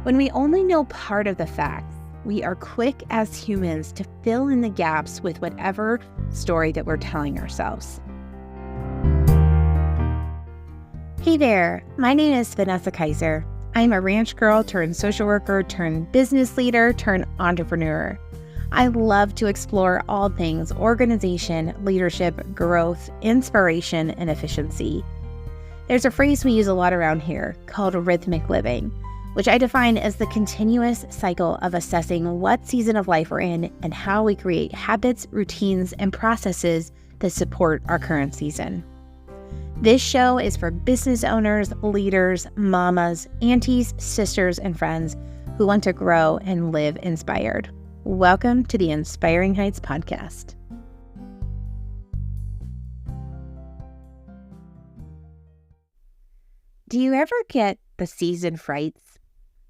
When we only know part of the facts, we are quick as humans to fill in the gaps with whatever story that we're telling ourselves. Hey there, my name is Vanessa Kaiser. I'm a ranch girl turned social worker turned business leader turned entrepreneur. I love to explore all things organization, leadership, growth, inspiration, and efficiency. There's a phrase we use a lot around here called rhythmic living, which I define as the continuous cycle of assessing what season of life we're in and how we create habits, routines, and processes that support our current season. This show is for business owners, leaders, mamas, aunties, sisters, and friends who want to grow and live inspired. Welcome to the Inspiring Heights podcast. Do you ever get the season frights?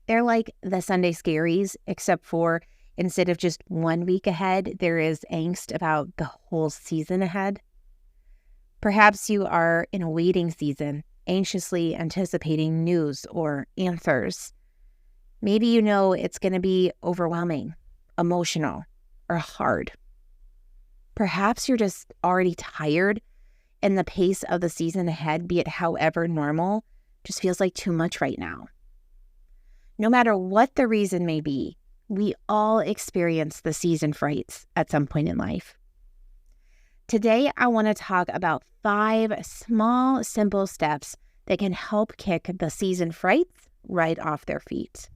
They're like the Sunday scaries, except for instead of just 1 week ahead, there is angst about the whole season ahead. Perhaps you are in a waiting season, anxiously anticipating news or answers. Maybe you know it's going to be overwhelming, emotional, or hard. Perhaps you're just already tired and the pace of the season ahead, be it however normal, just feels like too much right now. No matter what the reason may be, we all experience the season frights at some point in life. Today, I want to talk about 5 small, simple steps that can help kick the season frights right off their feet.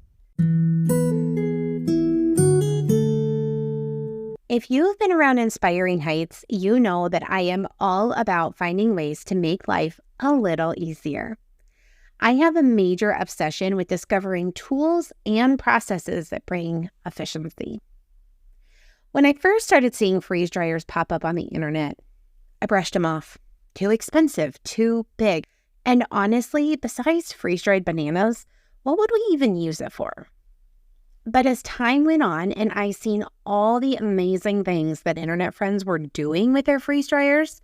If you've been around Inspiring Heights, you know that I am all about finding ways to make life a little easier. I have a major obsession with discovering tools and processes that bring efficiency. When I first started seeing freeze dryers pop up on the internet, I brushed them off. Too expensive, too big. And honestly, besides freeze-dried bananas, what would we even use it for? But as time went on and I seen all the amazing things that internet friends were doing with their freeze dryers,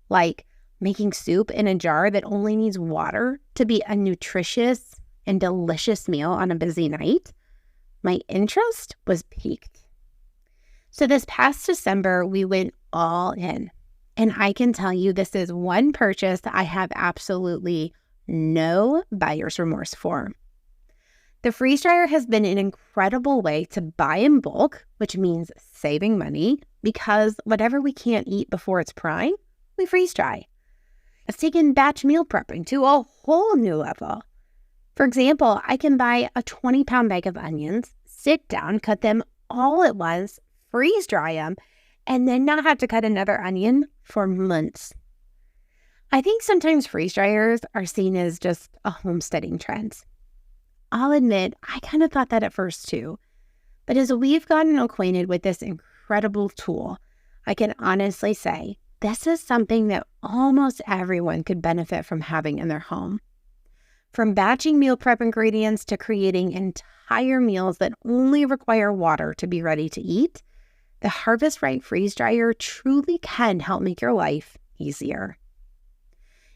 like making soup in a jar that only needs water to be a nutritious and delicious meal on a busy night, my interest was piqued. So this past December, we went all in. And I can tell you this is one purchase I have absolutely no buyer's remorse for. The freeze dryer has been an incredible way to buy in bulk, which means saving money, because whatever we can't eat before it's prime, we freeze dry. It's taken batch meal prepping to a whole new level. For example, I can buy a 20-pound bag of onions, sit down, cut them all at once, freeze dry them, and then not have to cut another onion for months. I think sometimes freeze dryers are seen as just a homesteading trend. I'll admit, I kind of thought that at first too. But as we've gotten acquainted with this incredible tool, I can honestly say this is something that almost everyone could benefit from having in their home. From batching meal prep ingredients to creating entire meals that only require water to be ready to eat, the Harvest Right freeze dryer truly can help make your life easier.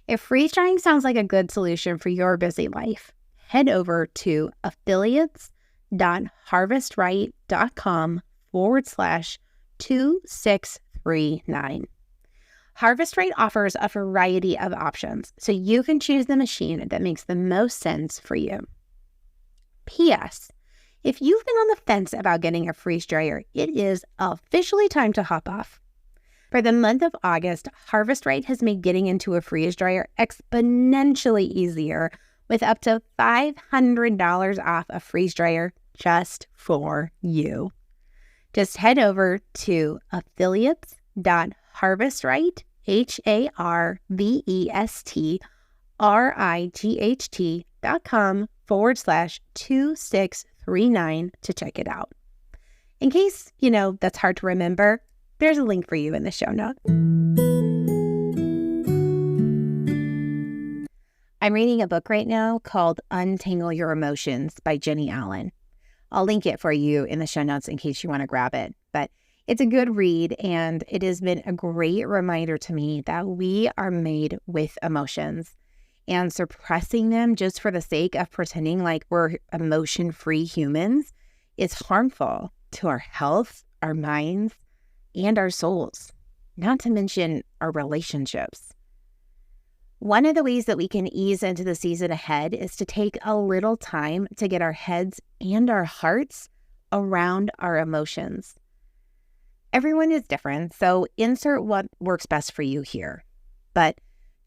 If freeze drying sounds like a good solution for your busy life, head over to affiliates.harvestright.com/2639. Harvest Right offers a variety of options, so you can choose the machine that makes the most sense for you. P.S. If you've been on the fence about getting a freeze dryer, it is officially time to hop off. For the month of August, Harvest Right has made getting into a freeze dryer exponentially easier with up to $500 off a freeze dryer just for you. Just head over to affiliates.harvestright, harvestright.com/2639 to check it out. In case, that's hard to remember, there's a link for you in the show notes. I'm reading a book right now called Untangle Your Emotions by Jenny Allen. I'll link it for you in the show notes in case you want to grab it. But it's a good read, and it has been a great reminder to me that we are made with emotions. and suppressing them just for the sake of pretending like we're emotion-free humans is harmful to our health, our minds, and our souls, not to mention our relationships. One of the ways that we can ease into the season ahead is to take a little time to get our heads and our hearts around our emotions. Everyone is different, so insert what works best for you here. But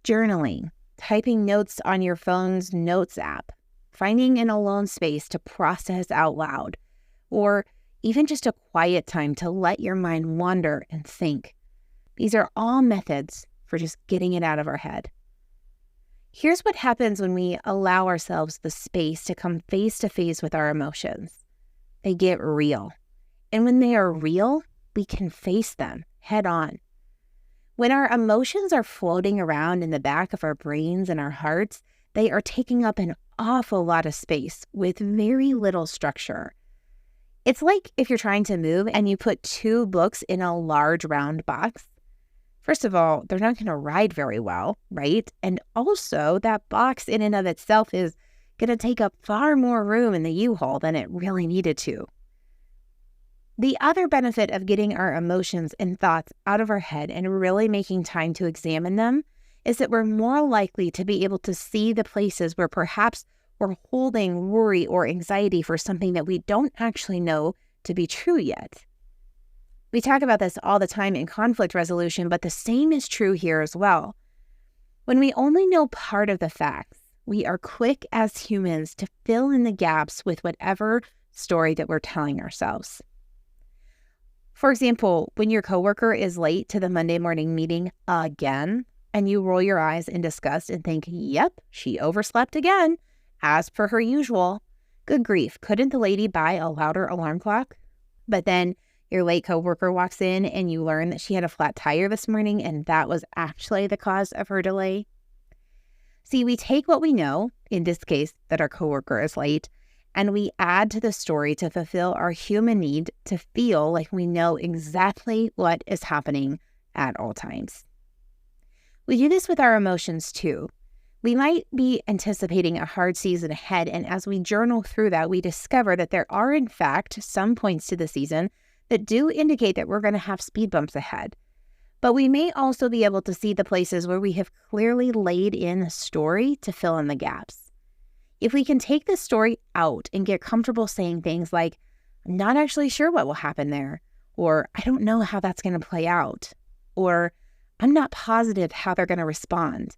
journaling, typing notes on your phone's notes app, finding an alone space to process out loud, or even just a quiet time to let your mind wander and think. These are all methods for just getting it out of our head. Here's what happens when we allow ourselves the space to come face to face with our emotions. They get real. And when they are real, we can face them head on. When our emotions are floating around in the back of our brains and our hearts, they are taking up an awful lot of space with very little structure. It's like if you're trying to move and you put 2 books in a large round box. First of all, they're not going to ride very well, right? And also, that box in and of itself is going to take up far more room in the U-Haul than it really needed to. The other benefit of getting our emotions and thoughts out of our head and really making time to examine them is that we're more likely to be able to see the places where perhaps we're holding worry or anxiety for something that we don't actually know to be true yet. We talk about this all the time in conflict resolution, but the same is true here as well. When we only know part of the facts, we are quick as humans to fill in the gaps with whatever story that we're telling ourselves. For example, when your coworker is late to the Monday morning meeting again, and you roll your eyes in disgust and think, yep, she overslept again, as per her usual. Good grief, couldn't the lady buy a louder alarm clock? But then your late coworker walks in and you learn that she had a flat tire this morning and that was actually the cause of her delay. See, we take what we know, in this case, that our coworker is late, and we add to the story to fulfill our human need to feel like we know exactly what is happening at all times. We do this with our emotions too. We might be anticipating a hard season ahead, and as we journal through that, we discover that there are, in fact, some points to the season that do indicate that we're going to have speed bumps ahead. But we may also be able to see the places where we have clearly laid in a story to fill in the gaps. If we can take the story out and get comfortable saying things like, I'm not actually sure what will happen there, or I don't know how that's going to play out, or I'm not positive how they're going to respond,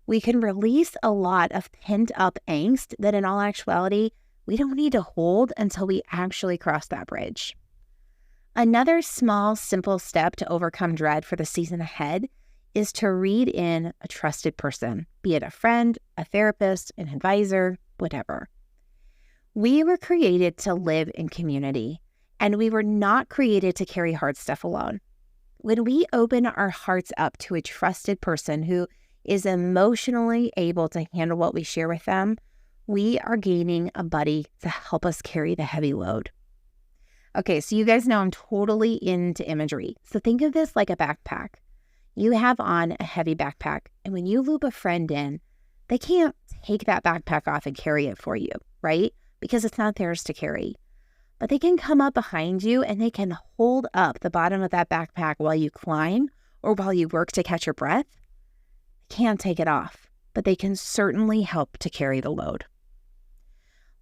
we can release a lot of pent-up angst that in all actuality, we don't need to hold until we actually cross that bridge. Another small, simple step to overcome dread for the season ahead is to read in a trusted person, be it a friend, a therapist, an advisor, whatever. We were created to live in community, and we were not created to carry hard stuff alone. When we open our hearts up to a trusted person who is emotionally able to handle what we share with them, we are gaining a buddy to help us carry the heavy load. Okay, so you guys know I'm totally into imagery. So think of this like a backpack. You have on a heavy backpack, and when you loop a friend in, they can't take that backpack off and carry it for you, right? Because it's not theirs to carry. But they can come up behind you and they can hold up the bottom of that backpack while you climb or while you work to catch your breath. They can't take it off, but they can certainly help to carry the load.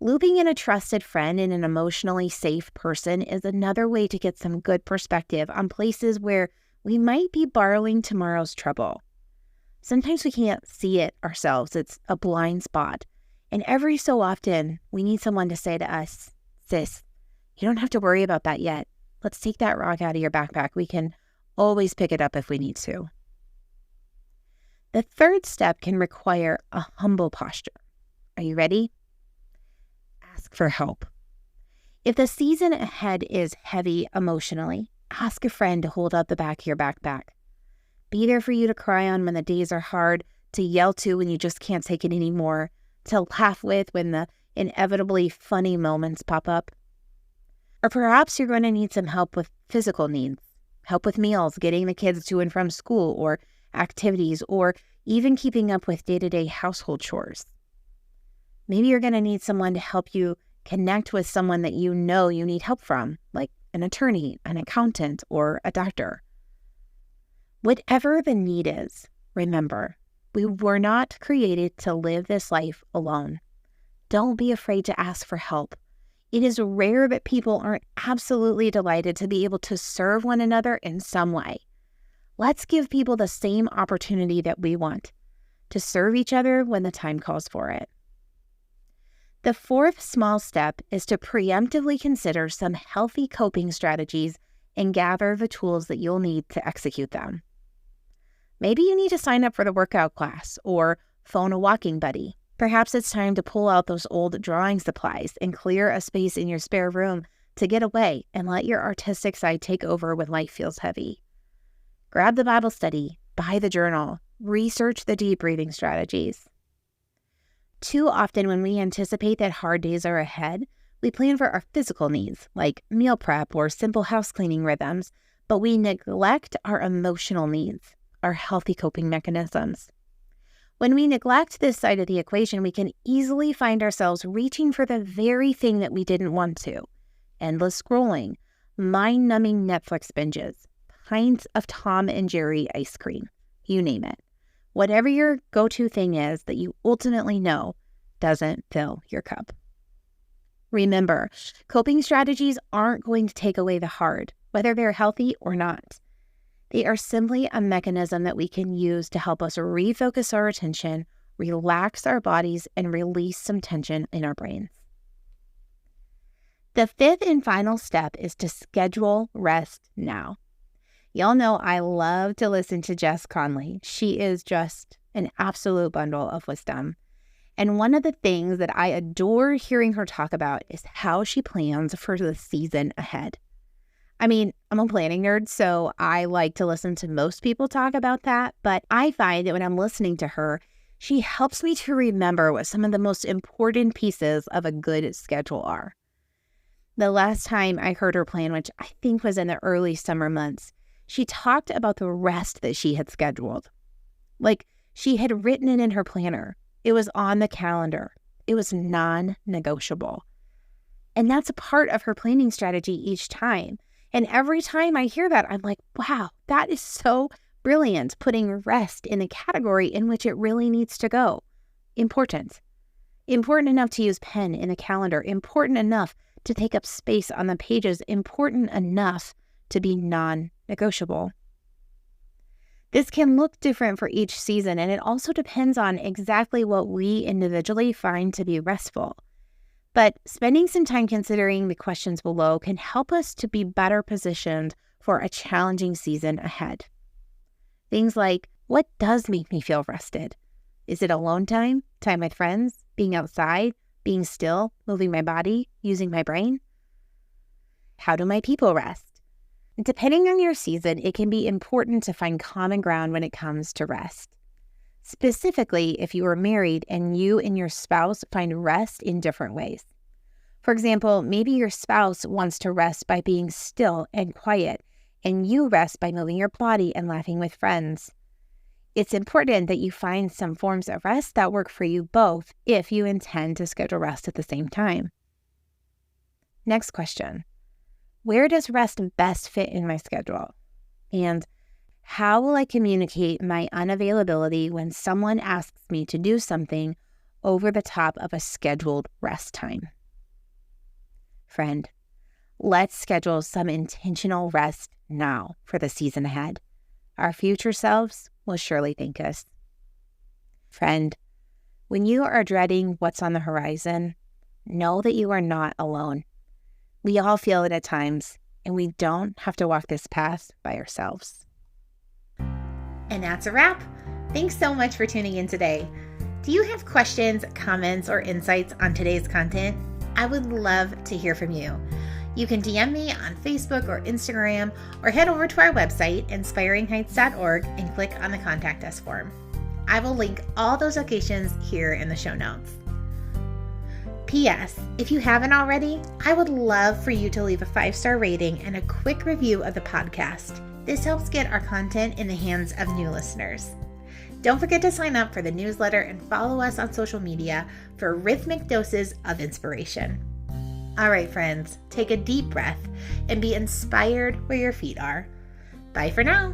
Looping in a trusted friend and an emotionally safe person is another way to get some good perspective on places where we might be borrowing tomorrow's trouble. Sometimes we can't see it ourselves. It's a blind spot. And every so often, we need someone to say to us, sis, you don't have to worry about that yet. Let's take that rock out of your backpack. We can always pick it up if we need to. The third step can require a humble posture. Are you ready? Ask for help. If the season ahead is heavy emotionally, ask a friend to hold up the back of your backpack. Be there for you to cry on when the days are hard, to yell to when you just can't take it anymore, to laugh with when the inevitably funny moments pop up. Or perhaps you're going to need some help with physical needs, help with meals, getting the kids to and from school, or activities, or even keeping up with day-to-day household chores. Maybe you're going to need someone to help you connect with someone that you know you need help from, like an attorney, an accountant, or a doctor. Whatever the need is, remember, we were not created to live this life alone. Don't be afraid to ask for help. It is rare that people aren't absolutely delighted to be able to serve one another in some way. Let's give people the same opportunity that we want, to serve each other when the time calls for it. The fourth small step is to preemptively consider some healthy coping strategies and gather the tools that you'll need to execute them. Maybe you need to sign up for the workout class or phone a walking buddy. Perhaps it's time to pull out those old drawing supplies and clear a space in your spare room to get away and let your artistic side take over when life feels heavy. Grab the Bible study, buy the journal, research the deep breathing strategies. Too often when we anticipate that hard days are ahead, we plan for our physical needs, like meal prep or simple house cleaning rhythms, but we neglect our emotional needs, our healthy coping mechanisms. When we neglect this side of the equation, we can easily find ourselves reaching for the very thing that we didn't want to. Endless scrolling, mind-numbing Netflix binges, pints of Tom and Jerry ice cream, you name it. Whatever your go-to thing is that you ultimately know doesn't fill your cup. Remember, coping strategies aren't going to take away the hard, whether they're healthy or not. They are simply a mechanism that we can use to help us refocus our attention, relax our bodies, and release some tension in our brains. The fifth and final step is to schedule rest now. Y'all know I love to listen to Jess Conley. She is just an absolute bundle of wisdom. And one of the things that I adore hearing her talk about is how she plans for the season ahead. I mean, I'm a planning nerd, so I like to listen to most people talk about that, but I find that when I'm listening to her, she helps me to remember what some of the most important pieces of a good schedule are. The last time I heard her plan, which I think was in the early summer months, she talked about the rest that she had scheduled. Like, she had written it in her planner. It was on the calendar. It was non-negotiable. And that's a part of her planning strategy each time. And every time I hear that, I'm like, wow, that is so brilliant, putting rest in the category in which it really needs to go. Important. Important enough to use pen in the calendar. Important enough to take up space on the pages. Important enough to be non-negotiable. This can look different for each season, and it also depends on exactly what we individually find to be restful. But spending some time considering the questions below can help us to be better positioned for a challenging season ahead. Things like, what does make me feel rested? Is it alone time, time with friends, being outside, being still, moving my body, using my brain? How do my people rest? Depending on your season, it can be important to find common ground when it comes to rest. Specifically, if you are married and you and your spouse find rest in different ways. For example, maybe your spouse wants to rest by being still and quiet, and you rest by moving your body and laughing with friends. It's important that you find some forms of rest that work for you both if you intend to schedule rest at the same time. Next question. Where does rest best fit in my schedule? And how will I communicate my unavailability when someone asks me to do something over the top of a scheduled rest time? Friend, let's schedule some intentional rest now for the season ahead. Our future selves will surely thank us. Friend, when you are dreading what's on the horizon, know that you are not alone. We all feel it at times, and we don't have to walk this path by ourselves. And that's a wrap. Thanks so much for tuning in today. Do you have questions, comments, or insights on today's content? I would love to hear from you. You can DM me on Facebook or Instagram, or head over to our website, inspiringheights.org, and click on the Contact Us form. I will link all those locations here in the show notes. P.S. If you haven't already, I would love for you to leave a 5-star rating and a quick review of the podcast. This helps get our content in the hands of new listeners. Don't forget to sign up for the newsletter and follow us on social media for rhythmic doses of inspiration. All right, friends, take a deep breath and be inspired where your feet are. Bye for now.